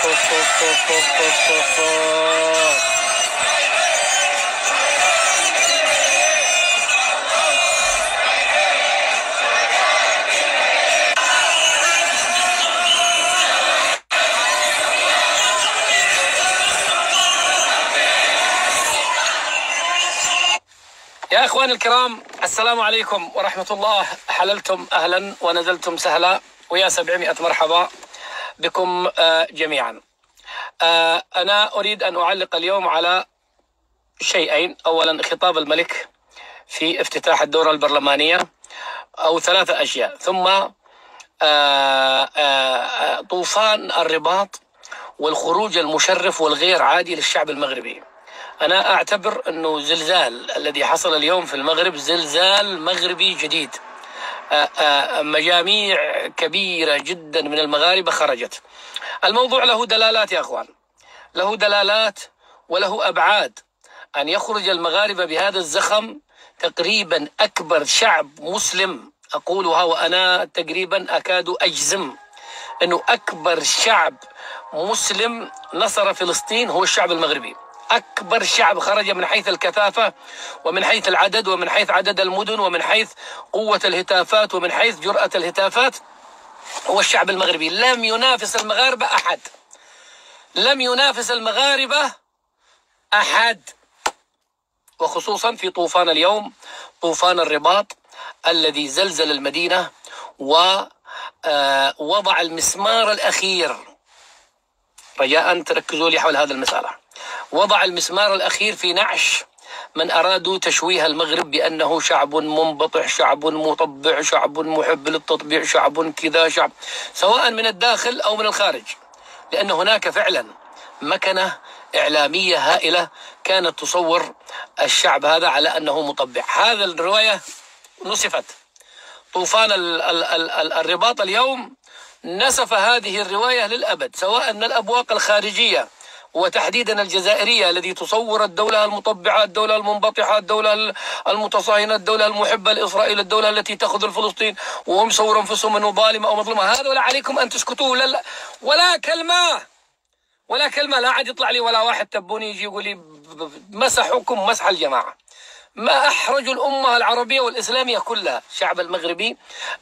أوف أوف أوف أوف أوف أوف. يا إخواني الكرام، السلام عليكم ورحمة الله. حللتم أهلا ونزلتم سهلا، ويا 700 مرحبا بكم جميعا. أنا أريد أن أعلق اليوم على شيئين. أولا، خطاب الملك في افتتاح الدورة البرلمانية، أو 3 أشياء. ثم طوفان الرباط والخروج المشرف والغير عادي للشعب المغربي. أنا أعتبر أنه زلزال الذي حصل اليوم في المغرب زلزال مغربي جديد. مجاميع كبيرة جدا من المغاربة خرجت. الموضوع له دلالات يا أخوان، له دلالات وله أبعاد. أن يخرج المغاربة بهذا الزخم، تقريبا أكبر شعب مسلم، أقولها وأنا تقريبا أكاد أجزم أنه أكبر شعب مسلم نصر فلسطين هو الشعب المغربي. أكبر شعب خرج من حيث الكثافة ومن حيث العدد ومن حيث عدد المدن ومن حيث قوة الهتافات ومن حيث جرأة الهتافات هو الشعب المغربي. لم ينافس المغاربة أحد، لم ينافس المغاربة أحد، وخصوصا في طوفان اليوم، طوفان الرباط الذي زلزل المدينة ووضع المسمار الأخير. رجاء تركزوا لي حول هذا المسألة. وضع المسمار الأخير في نعش من أرادوا تشويه المغرب بأنه شعب منبطح، شعب مطبع، شعب محب للتطبيع، شعب كذا، شعب، سواء من الداخل أو من الخارج، لأن هناك فعلا مكنة إعلامية هائلة كانت تصور الشعب هذا على أنه مطبع. هذا الرواية نسفت. طوفان الرباط اليوم نسف هذه الرواية للأبد، سواء من الأبواق الخارجية وتحديدا الجزائرية التي تصور الدولة المطبعة، الدولة المنبطحة، الدولة المتصهينة، الدولة المحبة لإسرائيل، الدولة التي تأخذ فلسطين وهم صور أنفسهم أنه ظالمة أو مظلومة. هذا ولا عليكم أن تسكتوا، ولا كلمة، ولا كلمة. لا عاد يطلع لي ولا واحد تبوني يجي يقول لي مسحكم مسح الجماعة. ما أحرج الأمة العربية والإسلامية كلها الشعب المغربي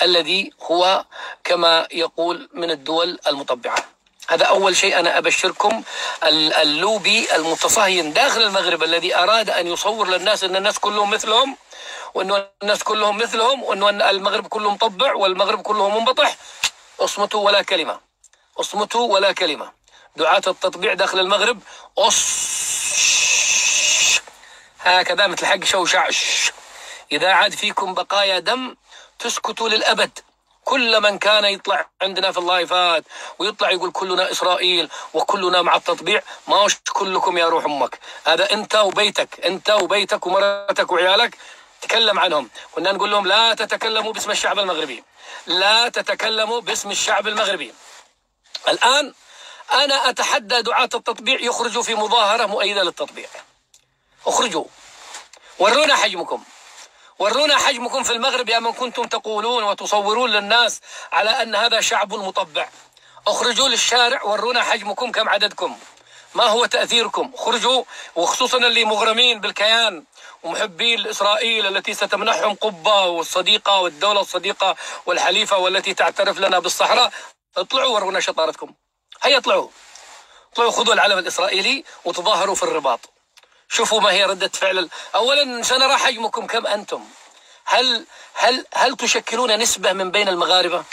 الذي هو كما يقول من الدول المطبعة. هذا أول شيء. أنا أبشركم، اللوبي المتصهين داخل المغرب الذي أراد أن يصور للناس أن الناس كلهم مثلهم، وأن الناس كلهم مثلهم، وأن المغرب كله مطبع والمغرب كله منبطح، اصمتوا ولا كلمة، اصمتوا ولا كلمة. دعاة التطبيع داخل المغرب هكذا مثل حق شوشع. إذا عاد فيكم بقايا دم تسكتوا للأبد. كل من كان يطلع عندنا في اللايفات ويطلع يقول كلنا إسرائيل وكلنا مع التطبيع، ما وش كلكم يا روح أمك. هذا أنت وبيتك، أنت وبيتك ومرتك وعيالك تكلم عنهم. كنا نقول لهم لا تتكلموا باسم الشعب المغربي، لا تتكلموا باسم الشعب المغربي. الآن أنا أتحدى دعاة التطبيع يخرجوا في مظاهرة مؤيدة للتطبيع. اخرجوا، ورونا حجمكم، ورونا حجمكم في المغرب يا من كنتم تقولون وتصورون للناس على أن هذا شعب مطبع. اخرجوا للشارع، ورونا حجمكم، كم عددكم، ما هو تأثيركم. خرجوا، وخصوصا اللي مغرمين بالكيان ومحبين لإسرائيل التي ستمنحهم قبة والصديقة والدولة الصديقة والحليفة والتي تعترف لنا بالصحراء. اطلعوا ورونا شطارتكم. هيا اطلعوا، اطلعوا خذوا العلم الإسرائيلي وتظاهروا في الرباط. شوفوا ما هي ردة فعل. أولا سنرى حجمكم كم أنتم. هل تشكلون نسبة من بين المغاربة؟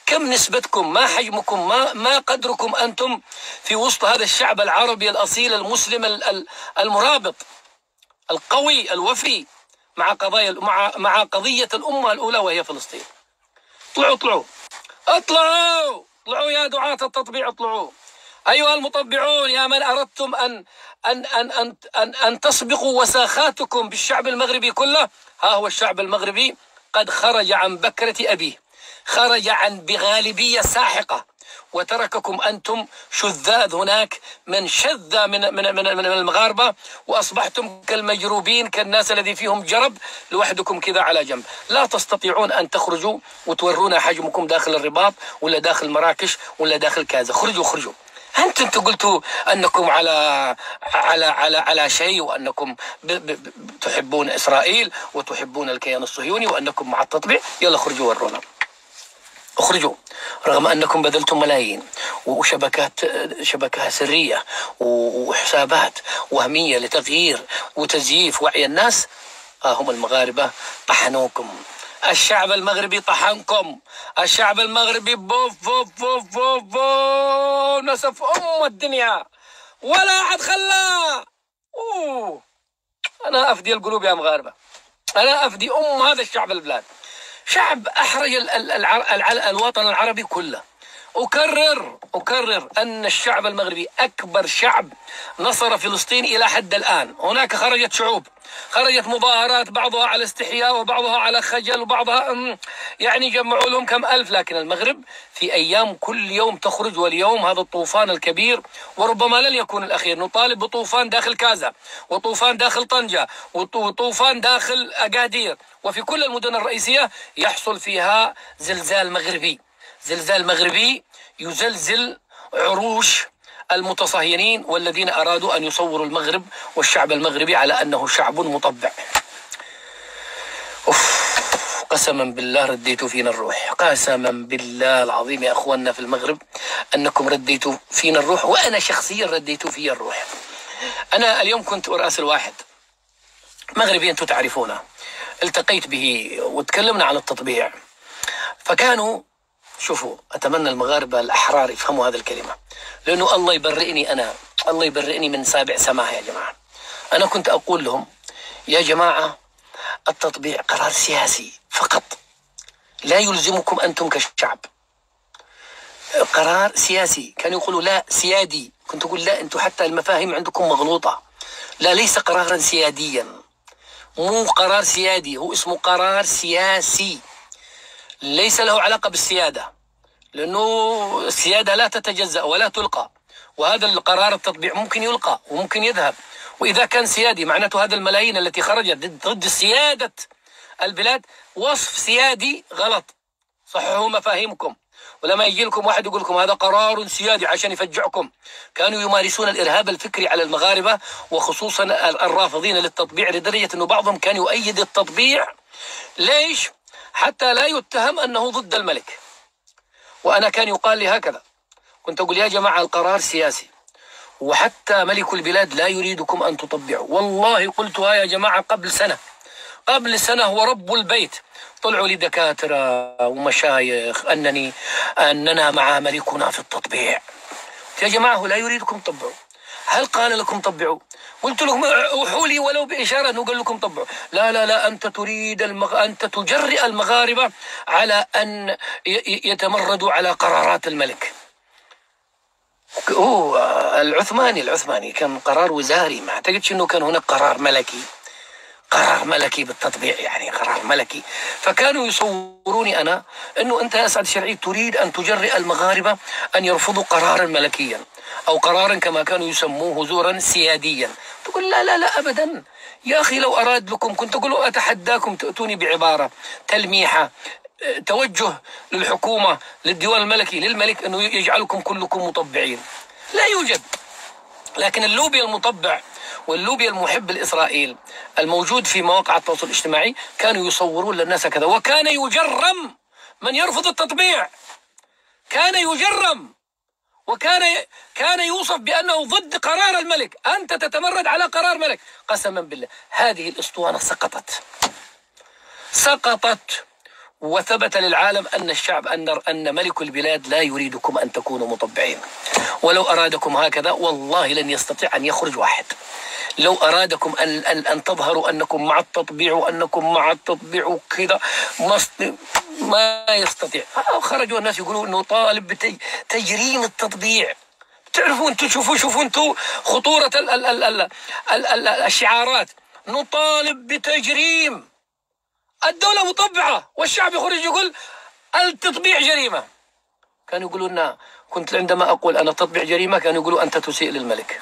كم نسبتكم؟ ما حجمكم؟ ما قدركم أنتم في وسط هذا الشعب العربي الأصيل المسلم المرابط القوي الوفي مع قضية الأمة الأولى وهي فلسطين. اطلعوا اطلعوا اطلعوا اطلعوا يا دعاة التطبيع، اطلعوا أيها المطبعون، يا من أردتم أن تسبقوا وساخاتكم بالشعب المغربي كله. ها هو الشعب المغربي قد خرج عن بكرة أبيه، خرج بغالبية ساحقة، وترككم أنتم شذاذ هناك من شذ من المغاربة، وأصبحتم كالمجروبين، كالناس الذي فيهم جرب لوحدكم كذا على جنب. لا تستطيعون أن تخرجوا وتورونا حجمكم داخل الرباط ولا داخل مراكش ولا داخل كازا. خرجوا خرجوا. أنتم قلتوا أنكم على شيء، وأنكم تحبون إسرائيل وتحبون الكيان الصهيوني وأنكم مع التطبيع. يلا اخرجوا ورونا، اخرجوا، رغم أنكم بذلتم ملايين شبكات سرية وحسابات وهمية لتغيير وتزييف وعي الناس. هم المغاربة طحنوكم، الشعب المغربي طحنكم، الشعب المغربي بوف بوف بوف بوف بوف نسف الدنيا ولا أحد خلاه. أنا أفدي القلوب يا مغاربة، أنا أفدي هذا الشعب البلاد، شعب أحرج الوطن العربي كله. أكرر أن الشعب المغربي أكبر شعب نصر فلسطين إلى حد الآن. هناك خرجت مظاهرات، بعضها على استحياء وبعضها على خجل وبعضها يعني جمعوا لهم كم ألف، لكن المغرب في أيام كل يوم تخرج. واليوم هذا الطوفان الكبير وربما لن يكون الأخير، نطالب بطوفان داخل كازا وطوفان داخل طنجة وطوفان داخل أكادير، وفي كل المدن الرئيسية يحصل فيها زلزال مغربي يزلزل عروش المتصهينين والذين أرادوا أن يصوروا المغرب والشعب المغربي على أنه شعب مطبع. قسما بالله رديتوا فينا الروح، قسما بالله العظيم يا أخواننا في المغرب أنكم رديتوا فينا الروح، وأنا شخصيا رديتوا في الروح. أنا اليوم كنت أراسل واحد مغربي أنتم تعرفونه، التقيت به وتكلمنا عن التطبيع، فكانوا شوفوا، أتمنى المغاربة الأحرار يفهموا هذا الكلمة، لأنه الله يبرئني من سابع سماه. يا جماعة أنا كنت أقول لهم يا جماعة التطبيع قرار سياسي فقط، لا يلزمكم أنتم كشعب، قرار سياسي. كانوا يقولوا لا سيادي، كنت أقول لا، أنتم حتى المفاهيم عندكم مغلوطة. لا، ليس قرارا سياديا، مو قرار سيادي، هو اسمه قرار سياسي، ليس له علاقة بالسيادة، لأنه السيادة لا تتجزأ ولا تلقى، وهذا القرار التطبيع ممكن يلقى وممكن يذهب. وإذا كان سيادي معناته هذا الملايين التي خرجت ضد سيادة البلاد وصف سيادي غلط. صححوا مفاهيمكم، ولما يجي لكم واحد يقول لكم هذا قرار سيادي عشان يفجعكم. كانوا يمارسون الإرهاب الفكري على المغاربة، وخصوصا الرافضين للتطبيع، لدرجة أنه بعضهم كان يؤيد التطبيع. ليش؟ حتى لا يتهم أنه ضد الملك. وأنا كان يقال لي هكذا، كنت أقول يا جماعة القرار سياسي، وحتى ملك البلاد لا يريدكم أن تطبعوا. والله قلتها يا جماعة قبل سنة هو رب البيت. طلعوا لي دكاترة ومشايخ أننا مع ملكنا في التطبيع. يا جماعة هو لا يريدكم تطبعوا. هل قال لكم طبعوا؟ قلت لهم اوحوا لي ولو بإشارة أنه قال لكم طبعوا. لا، أنت تريد أنت تجرئ المغاربة على أن يتمردوا على قرارات الملك. هو العثماني كان قرار وزاري، ما اعتقدش أنه كان هناك قرار ملكي بالتطبيع، يعني قرار ملكي. فكانوا يصوروني أنا أنه أنت يا سعد الشرعي تريد أن تجرئ المغاربة أن يرفضوا قرارا ملكيا، أو قرارا كما كانوا يسموه زورا سياديا. تقول لا أبدا يا أخي، لو أراد لكم كنت أقول أتحداكم تأتوني بعبارة تلميحة، توجه للحكومة، للديوان الملكي، للملك، أنه يجعلكم كلكم مطبعين. لا يوجد. لكن اللوبي المطبع واللوبي المحب لإسرائيل الموجود في مواقع التواصل الاجتماعي كانوا يصورون للناس كذا، وكان يجرم من يرفض التطبيع، كان يجرم، كان يوصف بأنه ضد قرار الملك. أنت تتمرد على قرار ملك. قسما بالله هذه الأسطوانة سقطت، وثبت للعالم أن الشعب أن ملك البلاد لا يريدكم أن تكونوا مطبعين. ولو أرادكم هكذا والله لن يستطيع أن يخرج واحد. لو أرادكم أن تظهروا أنكم مع التطبيع وأنكم مع التطبيع وكذا، ما يستطيع. خرجوا الناس يقولوا أنه طالب بتجريم التطبيع. تعرفوا أنتم، شوفوا أنتم خطورة الشعارات. نطالب بتجريم، الدولة مطبعة والشعب يخرج يقول التطبيع جريمة. كانوا يقولوا لنا، كنت عندما أقول أنا التطبيع جريمة كانوا يقولوا أنت تسيء للملك.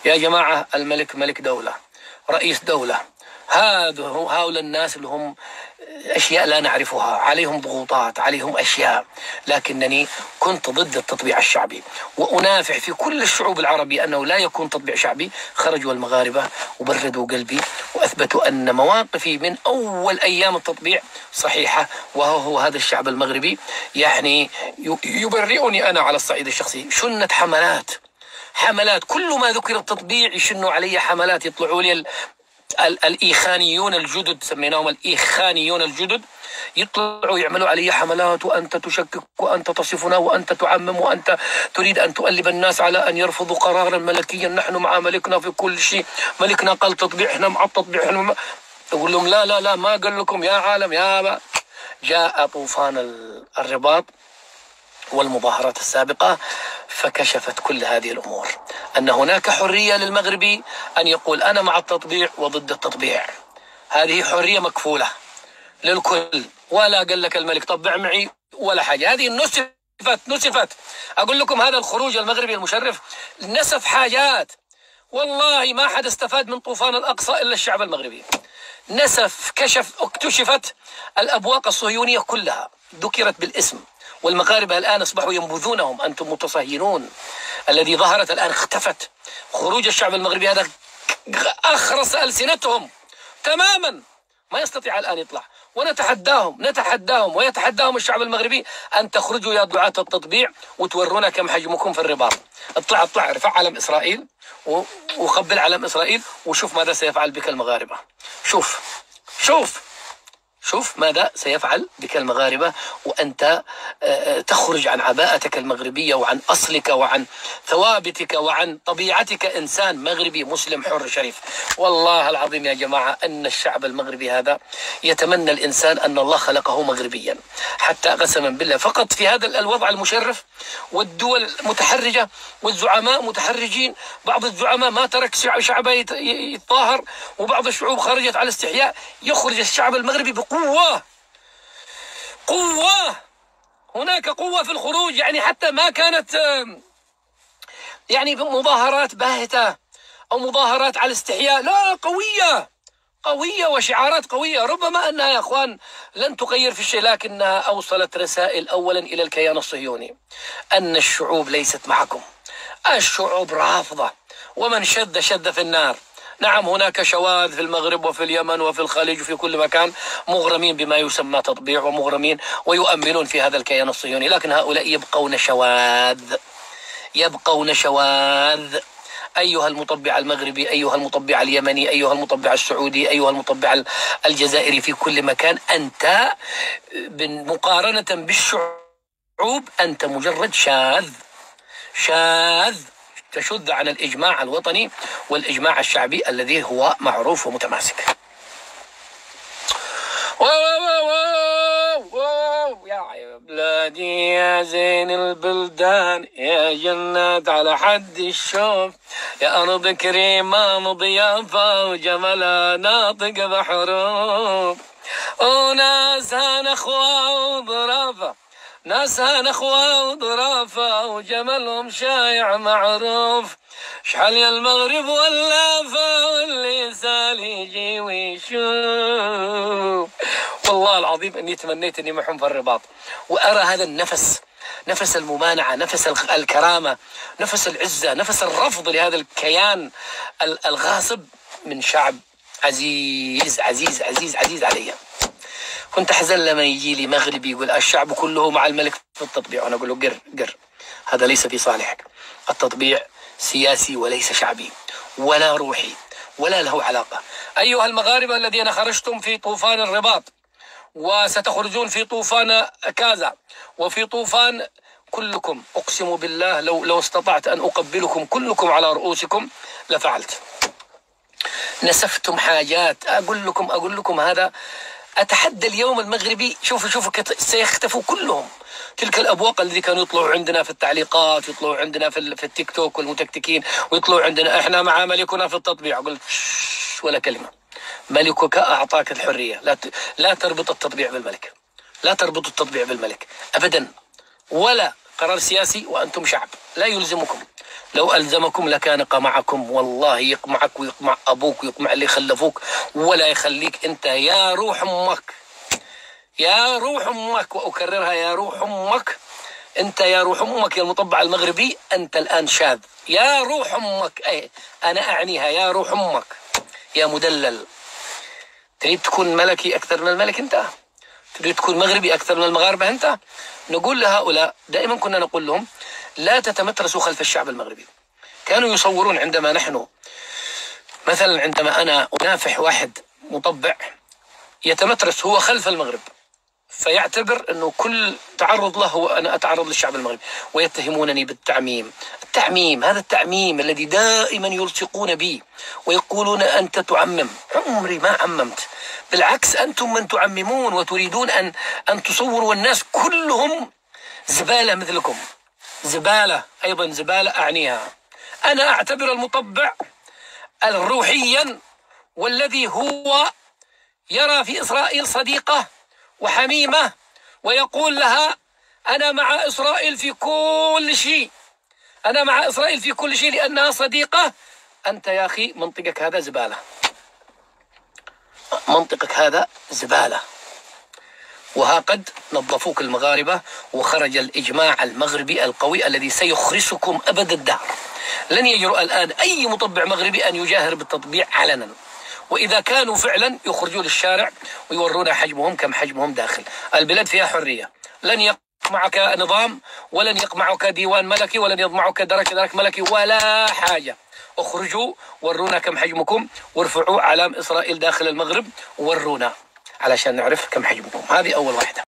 يا جماعة الملك ملك دولة، رئيس دولة، هؤلاء الناس اللي هم أشياء لا نعرفها، عليهم ضغوطات، عليهم أشياء، لكنني كنت ضد التطبيع الشعبي وأنافع في كل الشعوب العربية أنه لا يكون تطبيع شعبي. خرجوا المغاربة وبردوا قلبي وأثبتوا أن مواقفي من أول أيام التطبيع صحيحة، وهو هذا الشعب المغربي يعني يبرئني أنا على الصعيد الشخصي. شنت حملات كل ما ذكر التطبيع يشنوا علي حملات، يطلعوا لي الإيخانيون الجدد، سميناهم الإيخانيون الجدد، يطلعوا يعملوا علي حملات، وأنت تشكك وأنت تصفنا وأنت تعمم وأنت تريد أن تؤلب الناس على أن يرفضوا قرارا ملكيا، نحن مع ملكنا في كل شيء، ملكنا قال تطبيع احنا مع التطبيع احنا أقول لهم لا لا لا، ما قال لكم يا عالم يا با. جاء طوفان الرباط والمظاهرات السابقة فكشفت كل هذه الأمور، أن هناك حرية للمغربي أن يقول أنا مع التطبيع وضد التطبيع، هذه حرية مكفولة للكل، ولا قال لك الملك طبع معي ولا حاجة. هذه نسفت. أقول لكم هذا الخروج المغربي المشرف نسف حاجات، والله ما حد استفاد من طوفان الأقصى إلا الشعب المغربي. نسف، اكتشفت الأبواق الصهيونية كلها، ذكرت بالاسم، والمغاربة الآن أصبحوا ينبذونهم، أنتم متصهينون. الذي ظهرت الآن اختفت. خروج الشعب المغربي هذا أخرس ألسنتهم تماما، ما يستطيع الآن يطلع. نتحداهم ويتحداهم الشعب المغربي أن تخرجوا يا دعاة التطبيع وتورونا كم حجمكم في الرباط. اطلع ارفع علم إسرائيل وخبل علم إسرائيل وشوف ماذا سيفعل بك المغاربة. شوف ماذا سيفعل بك المغاربة وأنت تخرج عن عباءتك المغربية وعن أصلك وعن ثوابتك وعن طبيعتك، إنسان مغربي مسلم حر شريف. والله العظيم يا جماعة أن الشعب المغربي هذا يتمنى الإنسان أن الله خلقه مغربيا، حتى قسما بالله فقط في هذا الوضع المشرف والدول متحرجة والزعماء متحرجين. بعض الزعماء ما ترك شعبه يتظاهر، وبعض الشعوب خرجت على استحياء. يخرج الشعب المغربي قوة، هناك قوة في الخروج، يعني حتى ما كانت يعني مظاهرات باهتة أو مظاهرات على استحياء، لا، قوية وشعارات قوية. ربما أنها يا أخوان لن تغير في الشيء، لكنها أوصلت رسائل أولا إلى الكيان الصهيوني أن الشعوب ليست معكم، الشعوب رافضة، ومن شد في النار. نعم هناك شواذ في المغرب وفي اليمن وفي الخليج وفي كل مكان مغرمين بما يسمى تطبيع ومغرمين ويؤمنون في هذا الكيان الصهيوني، لكن هؤلاء يبقون شواذ. أيها المطبع المغربي، أيها المطبع اليمني، أيها المطبع السعودي، أيها المطبع الجزائري، في كل مكان أنت مقارنة بالشعوب أنت مجرد شاذ تشذ عن الإجماع الوطني والإجماع الشعبي الذي هو معروف ومتماسك. يا بلادي يا زين البلدان، يا جنات على حد الشوف، يا أرض كريمة مضيافة وجملها ناطق بحروف، وناسها نخوة وضرافة وجملهم شايع معروف. شحال يا المغرب ولافة واللي سال يجي ويشوف. والله العظيم اني تمنيت اني معهم في الرباط وارى هذا النفس، نفس الممانعة، نفس الكرامة، نفس العزة، نفس الرفض لهذا الكيان الغاصب من شعب عزيز عزيز عزيز عزيز علي. كنت أحزن لما يجي لي مغربي يقول الشعب كله مع الملك في التطبيع، وأنا أقول له قر هذا ليس في صالحك. التطبيع سياسي وليس شعبي ولا روحي ولا له علاقة. أيها المغاربة الذين خرجتم في طوفان الرباط وستخرجون في طوفان كازا وفي طوفان، كلكم أقسم بالله لو استطعت أن أقبلكم كلكم على رؤوسكم لفعلت. نسفتم حاجات، أقول لكم هذا. أتحدى اليوم المغربي، شوفوا سيختفوا كلهم. تلك الأبواق الذي كانوا يطلعوا عندنا في التعليقات ويطلعوا عندنا في التيك توك والمتكتكين ويطلعوا عندنا إحنا مع ملكنا في التطبيع، قلت ولا كلمة. ملكك أعطاك الحرية، لا تربط التطبيع بالملك، لا تربط التطبيع بالملك أبدا، ولا قرار سياسي وأنتم شعب لا يلزمكم. لو ألزمكم لكان قمعكم، والله يقمعك ويقمع أبوك ويقمع اللي خلفوك ولا يخليك أنت. يا روح أمك، يا روح أمك، وأكررها يا روح أمك، أنت يا روح أمك يا المطبع المغربي، أنت الآن شاذ. يا روح أمك، أي أنا أعنيها، يا روح أمك يا مدلل. تريد تكون ملكي أكثر من الملك أنت؟ تريد تكون مغربي أكثر من المغاربة أنت؟ نقول لهؤلاء دائما، كنا نقول لهم لا تتمترسوا خلف الشعب المغربي. كانوا يصورون عندما نحن مثلا، عندما أنا أنافح واحد مطبع يتمترس هو خلف المغرب، فيعتبر أنه كل تعرض له هو أنا أتعرض للشعب المغربي، ويتهمونني بالتعميم. التعميم، هذا التعميم الذي دائما يلصقون بي ويقولون أنت تعمم. عمري ما عممت، بالعكس أنتم من تعممون وتريدون أن تصوروا الناس كلهم زبالة مثلكم. زبالة، أيضا زبالة أعنيها. أنا أعتبر المطبع الروحيا والذي هو يرى في إسرائيل صديقة وحميمة ويقول لها أنا مع إسرائيل في كل شيء، أنا مع إسرائيل في كل شيء لأنها صديقة. أنت يا أخي منطقك هذا زبالة، منطقك هذا زبالة. وها قد نظفوك المغاربة، وخرج الإجماع المغربي القوي الذي سيخرسكم أبد الدهر. لن يجرؤ الآن أي مطبع مغربي أن يجاهر بالتطبيع علنا، وإذا كانوا فعلا يخرجوا للشارع ويورونا حجمهم كم حجمهم داخل البلاد. فيها حرية، لن يقمعك نظام، ولن يقمعك ديوان ملكي، ولن يقمعك درك ملكي ولا حاجة. اخرجوا ورونا كم حجمكم، وارفعوا علام إسرائيل داخل المغرب ورونا علشان نعرف كم حجمكم. هذه أول واحدة.